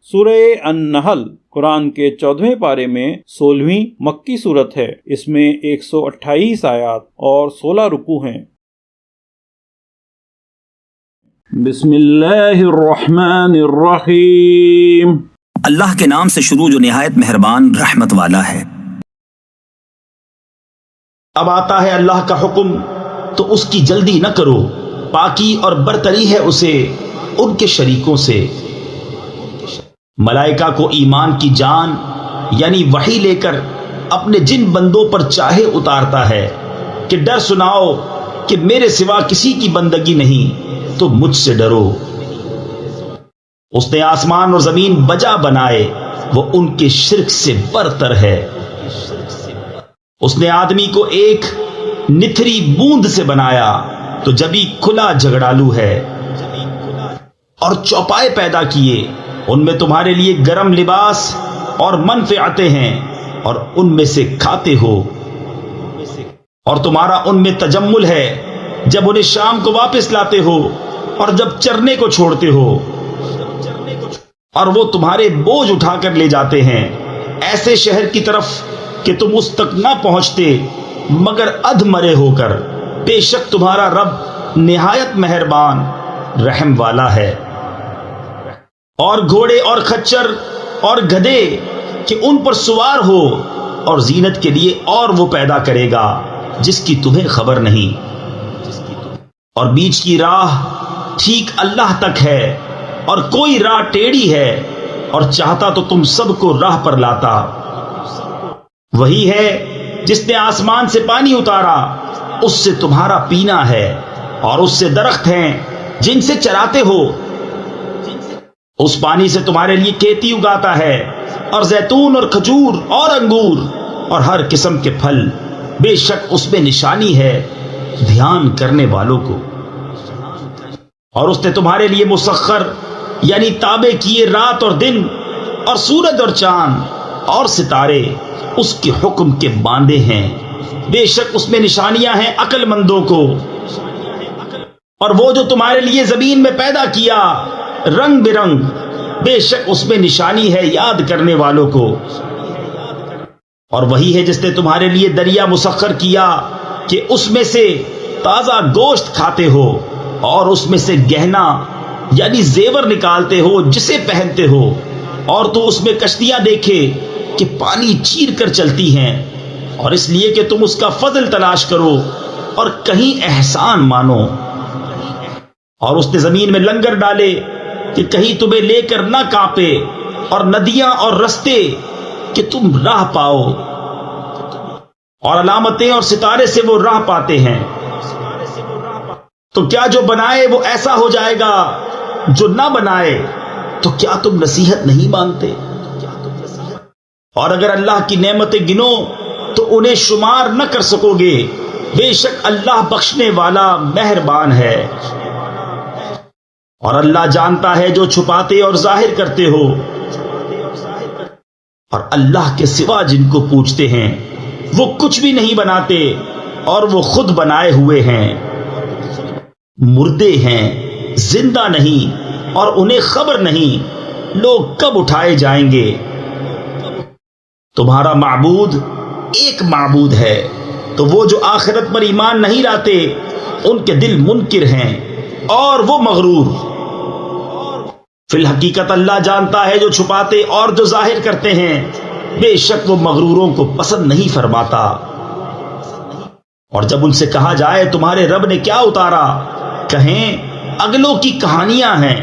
سورہ النحل قرآن کے 14ویں پارے میں 16ویں مکی صورت ہے۔ اس میں 128 آیات اور 16 رکوع ہیں۔ بسم اللہ الرحمن الرحیم۔ اللہ کے نام سے شروع جو نہایت مہربان رحمت والا ہے۔ اب آتا ہے اللہ کا حکم تو اس کی جلدی نہ کرو، پاکی اور برتری ہے اسے ان کے شریکوں سے۔ ملائکہ کو ایمان کی جان یعنی وحی لے کر اپنے جن بندوں پر چاہے اتارتا ہے کہ ڈر سناؤ کہ میرے سوا کسی کی بندگی نہیں تو مجھ سے ڈرو۔ اس نے آسمان اور زمین بجا بنائے، وہ ان کے شرک سے برتر ہے۔ اس نے آدمی کو ایک نتھری بوند سے بنایا تو جبھی کھلا جھگڑالو ہے، اور چوپائے پیدا کیے، ان میں تمہارے لیے گرم لباس اور منفعتیں ہیں، اور ان میں سے کھاتے ہو، اور تمہارا ان میں تجمل ہے جب انہیں شام کو واپس لاتے ہو اور جب چرنے کو چھوڑتے ہو، اور وہ تمہارے بوجھ اٹھا کر لے جاتے ہیں ایسے شہر کی طرف کہ تم اس تک نہ پہنچتے مگر ادھ مرے ہو کر۔ بے شک تمہارا رب نہایت مہربان رحم والا ہے۔ اور گھوڑے اور خچر اور گدھے کہ ان پر سوار ہو، اور زینت کے لیے اور وہ پیدا کرے گا جس کی تمہیں خبر نہیں۔ اور بیچ کی راہ ٹھیک اللہ تک ہے، اور کوئی راہ ٹیڑھی ہے، اور چاہتا تو تم سب کو راہ پر لاتا۔ وہی ہے جس نے آسمان سے پانی اتارا، اس سے تمہارا پینا ہے، اور اس سے درخت ہیں جن سے چراتے ہو۔ اس پانی سے تمہارے لیے کھیتی اگاتا ہے، اور زیتون اور کھجور اور انگور اور ہر قسم کے پھل۔ بے شک اس میں نشانی ہے دھیان کرنے والوں کو۔ اور اس نے تمہارے لیے مسخر یعنی تابع کیے رات اور دن، اور سورج اور چاند اور ستارے اس کے حکم کے باندھے ہیں۔ بے شک اس میں نشانیاں ہیں عقل مندوں کو۔ اور وہ جو تمہارے لیے زمین میں پیدا کیا رنگ برنگ، بے شک اس میں نشانی ہے یاد کرنے والوں کو۔ اور وہی ہے جس نے تمہارے لیے دریا مسخر کیا کہ اس میں سے تازہ گوشت کھاتے ہو، اور اس میں سے گہنا یعنی زیور نکالتے ہو جسے پہنتے ہو، اور تو اس میں کشتیاں دیکھے کہ پانی چیر کر چلتی ہیں، اور اس لیے کہ تم اس کا فضل تلاش کرو اور کہیں احسان مانو۔ اور اس نے زمین میں لنگر ڈالے کہ کہیں تمہیں لے کر نہ کانپے، اور ندیاں اور رستے کہ تم راہ پاؤ، اور علامتیں اور ستارے سے وہ راہ پاتے ہیں۔ تو کیا جو بنائے وہ ایسا ہو جائے گا، جو نہ بنائے تو کیا تم نصیحت نہیں مانتے؟ اور اگر اللہ کی نعمتیں گنو تو انہیں شمار نہ کر سکو گے۔ بے شک اللہ بخشنے والا مہربان ہے۔ اور اللہ جانتا ہے جو چھپاتے اور ظاہر کرتے ہو، اور اللہ کے سوا جن کو پوچھتے ہیں وہ کچھ بھی نہیں بناتے، اور وہ خود بنائے ہوئے ہیں۔ مردے ہیں، زندہ نہیں، اور انہیں خبر نہیں لوگ کب اٹھائے جائیں گے۔ تمہارا معبود ایک معبود ہے، تو وہ جو آخرت پر ایمان نہیں لاتے ان کے دل منکر ہیں اور وہ مغرور۔ فی الحقیقت اللہ جانتا ہے جو چھپاتے اور جو ظاہر کرتے ہیں، بے شک وہ مغروروں کو پسند نہیں فرماتا۔ اور جب ان سے کہا جائے تمہارے رب نے کیا اتارا، کہیں اگلوں کی کہانیاں ہیں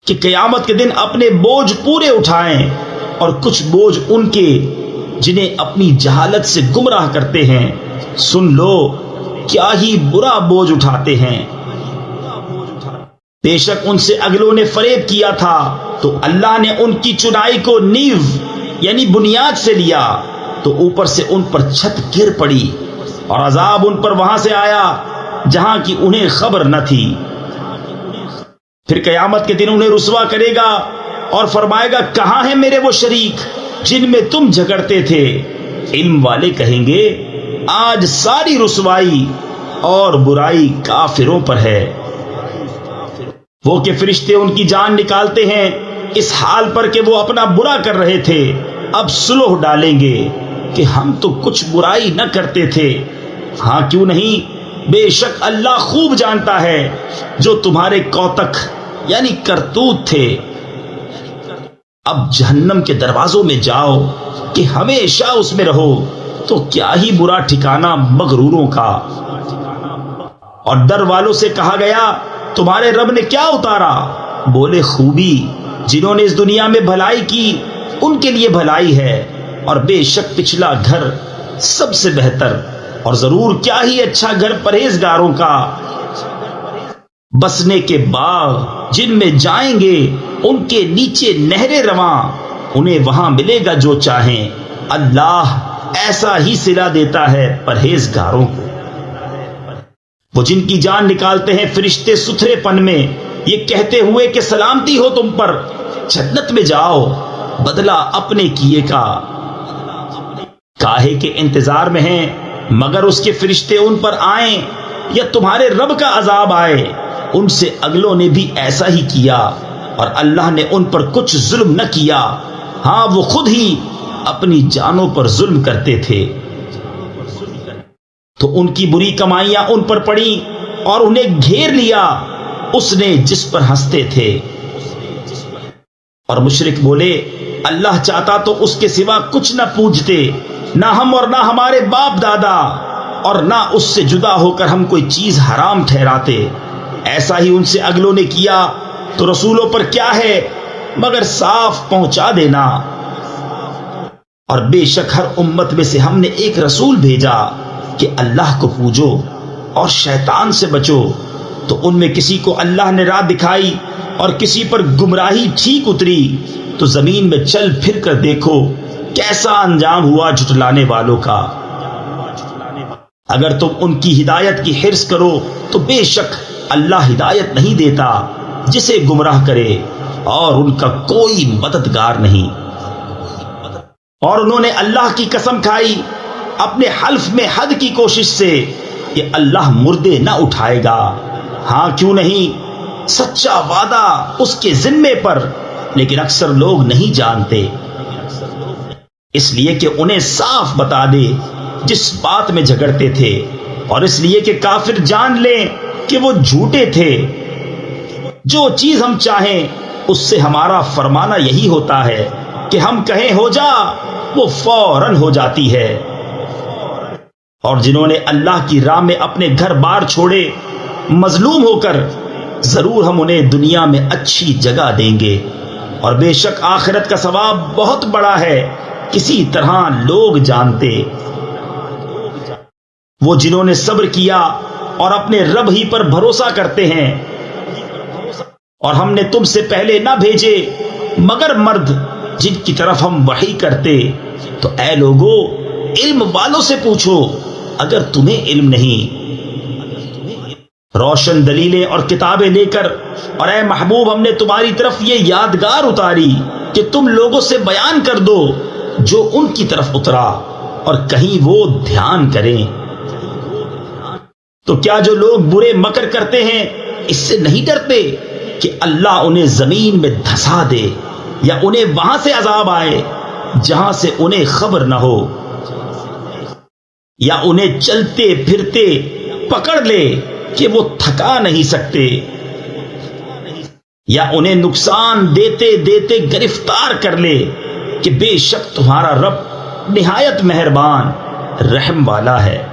کہ قیامت کے دن اپنے بوجھ پورے اٹھائیں، اور کچھ بوجھ ان کے جنہیں اپنی جہالت سے گمراہ کرتے ہیں۔ سن لو کیا ہی برا بوجھ اٹھاتے ہیں۔ بے شک ان سے اگلوں نے فریب کیا تھا، تو اللہ نے ان کی چنائی کو نیو یعنی بنیاد سے لیا، تو اوپر سے ان پر چھت گر پڑی، اور عذاب ان پر وہاں سے آیا جہاں کی انہیں خبر نہ تھی۔ پھر قیامت کے دن انہیں رسوا کرے گا اور فرمائے گا کہاں ہیں میرے وہ شریک جن میں تم جھگڑتے تھے؟ علم والے کہیں گے آج ساری رسوائی اور برائی کافروں پر ہے۔ وہ کہ فرشتے ان کی جان نکالتے ہیں اس حال پر کہ وہ اپنا برا کر رہے تھے اب صلح ڈالیں گے کہ ہم تو کچھ برائی نہ کرتے تھے؟ ہاں کیوں نہیں، بے شک اللہ خوب جانتا ہے جو تمہارے کوتک یعنی کرتوت تھے۔ اب جہنم کے دروازوں میں جاؤ کہ ہمیشہ اس میں رہو، تو کیا ہی برا ٹھکانہ مغروروں کا۔ اور در والوں سے کہا گیا تمہارے رب نے کیا اتارا؟ بولے خوبی، جنہوں نے اس دنیا میں بھلائی کی ان کے لیے بھلائی ہے، اور بے شک پچھلا گھر سب سے بہتر، اور ضرور کیا ہی اچھا گھر پرہیزگاروں کا۔ بسنے کے باغ جن میں جائیں گے ان کے نیچے نہریں رواں، انہیں وہاں ملے گا جو چاہیں، اللہ ایسا ہی صلہ دیتا ہے پرہیزگاروں کو۔ وہ جن کی جان نکالتے ہیں فرشتے ستھرے پن میں، یہ کہتے ہوئے کہ سلامتی ہو تم پر، جنت میں جاؤ، بدلہ اپنے کیے کا۔ کاہے کے انتظار میں ہیں مگر اس کے فرشتے ان پر آئیں یا تمہارے رب کا عذاب آئے۔ ان سے اگلوں نے بھی ایسا ہی کیا، اور اللہ نے ان پر کچھ ظلم نہ کیا، ہاں وہ خود ہی اپنی جانوں پر ظلم کرتے تھے۔ تو ان کی بری کمائیاں ان پر پڑیں اور انہیں گھیر لیا اس نے جس پر ہنستے تھے۔ اور مشرک بولے اللہ چاہتا تو اس کے سوا کچھ نہ پوجتے، نہ ہم اور نہ ہمارے باپ دادا، اور نہ اس سے جدا ہو کر ہم کوئی چیز حرام ٹھہراتے۔ ایسا ہی ان سے اگلوں نے کیا، تو رسولوں پر کیا ہے مگر صاف پہنچا دینا۔ اور بے شک ہر امت میں سے ہم نے ایک رسول بھیجا کہ اللہ کو پوجو اور شیطان سے بچو، تو ان میں کسی کو اللہ نے راہ دکھائی اور کسی پر گمراہی ٹھیک اتری، تو زمین میں چل پھر کر دیکھو کیسا انجام ہوا جھٹلانے والوں کا۔ اگر تم ان کی ہدایت کی حرص کرو تو بے شک اللہ ہدایت نہیں دیتا جسے گمراہ کرے، اور ان کا کوئی مددگار نہیں۔ اور انہوں نے اللہ کی قسم کھائی اپنے حلف میں حد کی کوشش سے کہ اللہ مردے نہ اٹھائے گا، ہاں کیوں نہیں، سچا وعدہ اس کے ذمے پر، لیکن اکثر لوگ نہیں جانتے، اس لیے کہ انہیں صاف بتا دے جس بات میں جھگڑتے تھے، اور اس لیے کہ کافر جان لیں کہ وہ جھوٹے تھے۔ جو چیز ہم چاہیں اس سے ہمارا فرمانا یہی ہوتا ہے کہ ہم کہیں ہو جا، وہ فوراً ہو جاتی ہے۔ اور جنہوں نے اللہ کی راہ میں اپنے گھر بار چھوڑے مظلوم ہو کر، ضرور ہم انہیں دنیا میں اچھی جگہ دیں گے، اور بے شک آخرت کا ثواب بہت بڑا ہے، کسی طرح لوگ جانتے۔ وہ جنہوں نے صبر کیا اور اپنے رب ہی پر بھروسہ کرتے ہیں، اور ہم نے تم سے پہلے نہ بھیجے مگر مرد جن کی طرف ہم وحی کرتے، تو اے لوگو علم والوں سے پوچھو اگر تمہیں علم نہیں۔ روشن دلیلیں اور کتابیں لے کر، اور اے محبوب ہم نے تمہاری طرف یہ یادگار اتاری کہ تم لوگوں سے بیان کر دو جو ان کی طرف اترا، اور کہیں وہ دھیان کریں۔ تو کیا جو لوگ برے مکر کرتے ہیں اس سے نہیں ڈرتے کہ اللہ انہیں زمین میں دھسا دے، یا انہیں وہاں سے عذاب آئے جہاں سے انہیں خبر نہ ہو، یا انہیں چلتے پھرتے پکڑ لے کہ وہ تھکا نہیں سکتے، یا انہیں نقصان دیتے دیتے گرفتار کر لے کہ بے شک تمہارا رب نہایت مہربان رحم والا ہے۔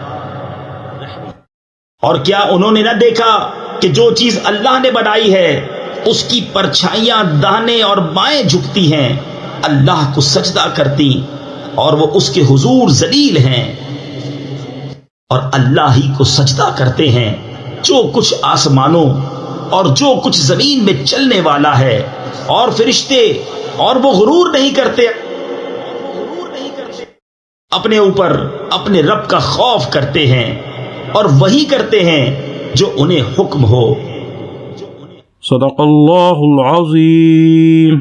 اور کیا انہوں نے نہ دیکھا کہ جو چیز اللہ نے بنائی ہے اس کی پرچھائیاں داہنے اور بائیں جھکتی ہیں، اللہ کو سجدہ کرتی، اور وہ اس کے حضور ذلیل ہیں، اور اللہ ہی کو سجدہ کرتے ہیں جو کچھ آسمانوں اور جو کچھ زمین میں چلنے والا ہے، اور فرشتے، اور وہ غرور نہیں کرتے، اپنے اوپر اپنے رب کا خوف کرتے ہیں، اور وہی کرتے ہیں جو انہیں حکم ہو۔ صدق اللہ العظیم۔